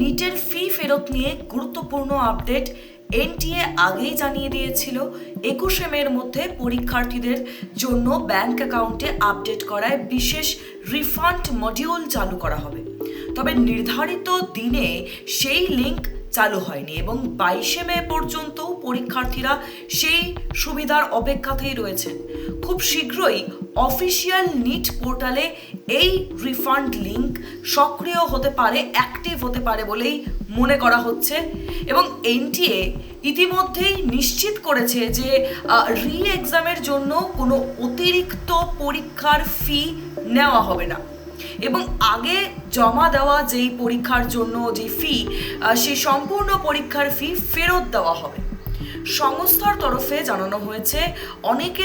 নিটের ফি ফেরত নিয়ে গুরুত্বপূর্ণ আপডেট এনটিএ আগেই জানিয়ে দিয়েছিল 21 মের মধ্যে পরীক্ষার্থীদের জন্য ব্যাংক অ্যাকাউন্টে আপডেট করায় বিশেষ রিফান্ড মডিউল চালু করা হবে। তবে নির্ধারিত দিনে সেই লিঙ্ক চালু হয়নি এবং 22 মে পর্যন্ত পরীক্ষার্থীরা সেই সুবিধার অপেক্ষাতেই রয়েছেন। খুব শীঘ্রই অফিসিয়াল নিট পোর্টালে এই রিফান্ড লিঙ্ক সক্রিয় হতে পারে, অ্যাক্টিভ হতে পারে বলেই মনে করা হচ্ছে এবং এনটিএ ইতিমধ্যেই নিশ্চিত করেছে যে রি এক্সামের জন্য কোনো অতিরিক্ত পরীক্ষার ফি নেওয়া হবে না এবং আগে জমা দেওয়া যেই পরীক্ষার জন্য যে ফি, সেই সম্পূর্ণ পরীক্ষার ফি ফেরত দেওয়া হবে। সংস্থার তরফে জানানো হয়েছে অনেক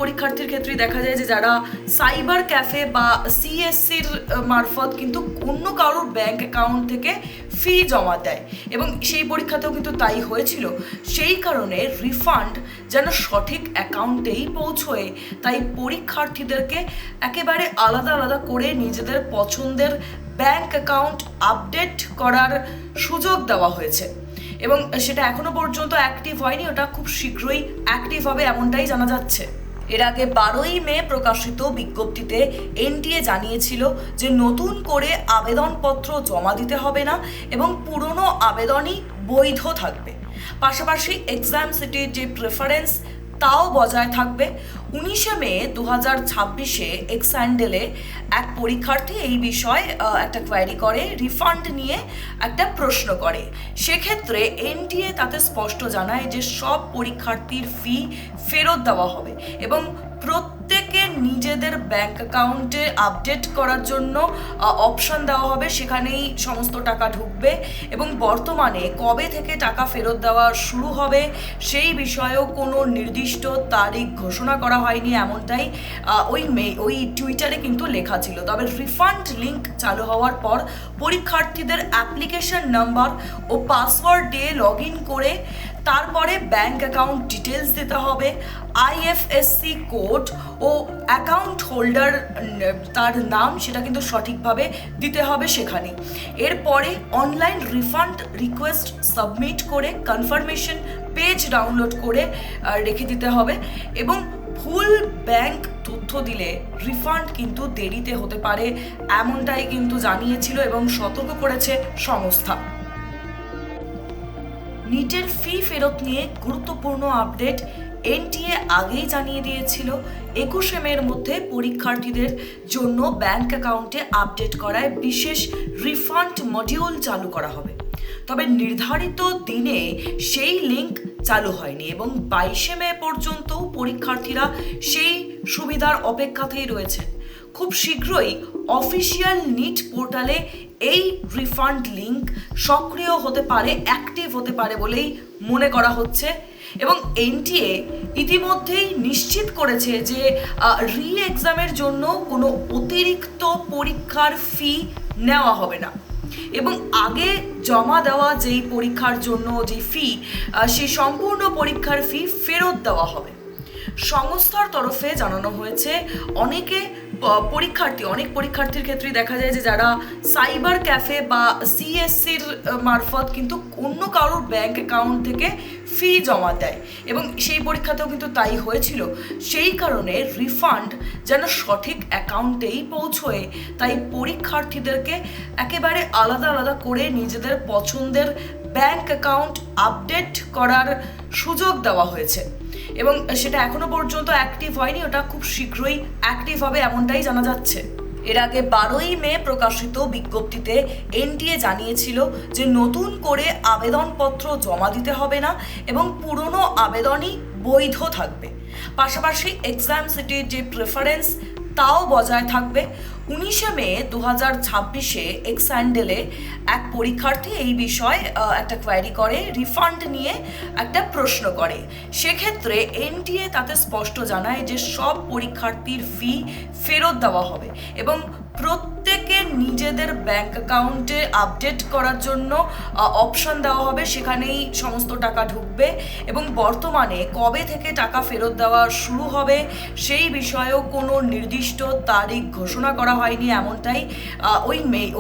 পরীক্ষার্থীর ক্ষেত্রে দেখা যায় যে যারা সাইবার ক্যাফে বা সিএসসির মারফত কিন্তু অন্য কারোর ব্যাংক অ্যাকাউন্ট থেকে ফি জমা দেয় এবং সেই পরীক্ষাতেও কিন্তু তাই হয়েছিল। সেই কারণে রিফান্ড যেন সঠিক অ্যাকাউন্টেই পৌঁছয়, তাই পরীক্ষার্থীদেরকে একেবারে আলাদা আলাদা করে নিজেদের পছন্দের ব্যাংক অ্যাকাউন্ট আপডেট করার সুযোগ দেওয়া হয়েছে এবং সেটা এখনো পর্যন্ত অ্যাক্টিভ হয়নি, ওটা খুব শীঘ্রই অ্যাক্টিভ হবে এমনটাই জানা যাচ্ছে। এর আগে 12 মে প্রকাশিত বিজ্ঞপ্তিতে এনটিএ জানিয়েছিল যে নতুন করে আবেদনপত্র জমা দিতে হবে না এবং পুরনো আবেদনই বৈধ থাকবে। পাশাপাশি এক্সাম সিটির যে প্রেফারেন্স তাও বজায় থাকবে। 19 মে 2026 এক্সান্ডেলে এক পরীক্ষার্থী এই বিষয়ে একটা কোয়ারি করে, রিফান্ড নিয়ে একটা প্রশ্ন করে। সেক্ষেত্রে এনটিএ তাতে স্পষ্ট জানায় যে সব পরীক্ষার্থীর ফি ফেরত দেওয়া হবে এবং প্রত্যেকে নিজেদের ব্যাংক অ্যাকাউন্টে আপডেট করার জন্য অপশন দেওয়া হবে, সেখানেই সমস্ত টাকা ঢুকবে এবং বর্তমানে কবে থেকে টাকা ফেরত দেওয়া শুরু হবে সেই বিষয়েও কোনো নির্দিষ্ট তারিখ ঘোষণা করা হয়নি, এমনটাই ওই টুইটারে কিন্তু লেখা ছিল। তবে রিফান্ড লিঙ্ক চালু হওয়ার পর পরীক্ষার্থীদের অ্যাপ্লিকেশন নাম্বার ও পাসওয়ার্ড দিয়ে লগ ইন করে তারপরে ব্যাংক অ্যাকাউন্ট ডিটেলস দিতে হবে, IFSC code O account holder তার নাম সেটা কিন্তু সঠিকভাবে দিতে হবে সেখানে। এরপরে অনলাইন রিফান্ড রিকোয়েস্ট সাবমিট করে কনফার্মেশন পেজ ডাউনলোড করে রেখে দিতে হবে এবং ভুল ব্যাংক তথ্য দিলে রিফান্ড কিন্তু দেরিতে হতে পারে, এমনটাই কিন্তু জানিয়েছিল এবং সতর্ক করেছে সংস্থা। নিটের ফি ফেরত নিয়ে গুরুত্বপূর্ণ আপডেট এনটিএ আগেই জানিয়ে দিয়েছিল 21 মের মধ্যে পরীক্ষার্থীদের জন্য ব্যাংক অ্যাকাউন্টে আপডেট করায় বিশেষ রিফান্ড মডিউল চালু করা হবে। তবে নির্ধারিত দিনে সেই লিঙ্ক চালু হয়নি এবং 22 মে পর্যন্ত পরীক্ষার্থীরা সেই সুবিধার অপেক্ষাতেই রয়েছেন। খুব শীঘ্রই অফিসিয়াল নিট পোর্টালে এই রিফান্ড লিঙ্ক সক্রিয় হতে পারে, অ্যাক্টিভ হতে পারে বলেই মনে করা হচ্ছে এবং এনটিএ ইতিমধ্যেই নিশ্চিত করেছে যে রি এক্সামের জন্য কোনো অতিরিক্ত পরীক্ষার ফি নেওয়া হবে না এবং আগে জমা দেওয়া যেই পরীক্ষার জন্য যে ফি, সেই সম্পূর্ণ পরীক্ষার ফি ফেরত দেওয়া হবে। সংস্থার তরফে জানানো হয়েছে অনেক পরীক্ষার্থীর ক্ষেত্রে দেখা যায় যে যারা সাইবার ক্যাফে বা সিএসসির মারফত কিন্তু অন্য কারোর ব্যাংক অ্যাকাউন্ট থেকে ফি জমা দেয় এবং সেই পরীক্ষাতেও কিন্তু তাই হয়েছিল। সেই কারণে রিফান্ড যেন সঠিক অ্যাকাউন্টেই পৌঁছয়, তাই পরীক্ষার্থীদেরকে একেবারে আলাদা আলাদা করে নিজেদের পছন্দের ব্যাংক অ্যাকাউন্ট আপডেট করার সুযোগ দেওয়া হয়েছে এবং সেটা এখনো পর্যন্ত অ্যাক্টিভ হয়নি, ওটা খুব শীঘ্রই অ্যাক্টিভ হবে এমনটাই জানা যাচ্ছে। এর আগে 12 মে প্রকাশিত বিজ্ঞপ্তিতে এনটিএ জানিয়েছিল যে নতুন করে আবেদনপত্র জমা দিতে হবে না এবং পুরনো আবেদনই বৈধ থাকবে। পাশাপাশি এক্সাম সিটির যে প্রেফারেন্স তাও বজায় থাকবে। 19 মে 2026 এক্সান্ডেলে এক পরীক্ষার্থী এই বিষয়ে একটা কোয়ারি করে, রিফান্ড নিয়ে একটা প্রশ্ন করে। সেক্ষেত্রে এনটিএ তাতে স্পষ্ট জানায় যে সব পরীক্ষার্থীর ফি ফেরত দেওয়া হবে এবং প্রত্যেকে নিজেদের ব্যাংক অ্যাকাউন্টে আপডেট করার জন্য অপশন দেওয়া হবে, সেখানেই সমস্ত টাকা ঢুকবে। এবং বর্তমানে কবে থেকে টাকা ফেরত দেওয়া শুরু হবে সেই বিষয়েও কোনো নির্দিষ্ট তারিখ ঘোষণা করা হয়নি, এমনটাই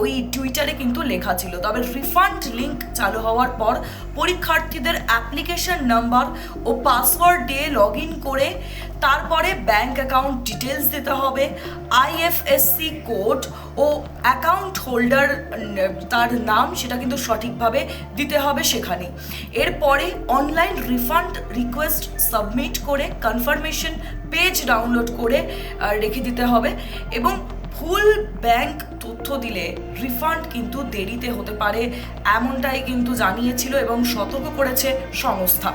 ওই টুইটারে কিন্তু লেখা ছিল। তবে রিফান্ড লিঙ্ক চালু হওয়ার পর পরীক্ষার্থীদের অ্যাপ্লিকেশন নাম্বার ও পাসওয়ার্ড দিয়ে লগ ইন করে তারপরে ব্যাংক অ্যাকাউন্ট ডিটেলস দিতে হবে, IFSC code O account holder তার নাম সেটা কিন্তু সঠিকভাবে দিতে হবে সেখানে। এরপরে অনলাইন রিফান্ড রিকোয়েস্ট সাবমিট করে কনফার্মেশন পেজ ডাউনলোড করে রেখে দিতে হবে। এবং ভুল ব্যাংক তথ্য দিলে রিফান্ড কিন্তু দেরিতে হতে পারে, এমনটাই কিন্তু জানিয়েছিল এবং সতর্ক করেছে সংস্থা।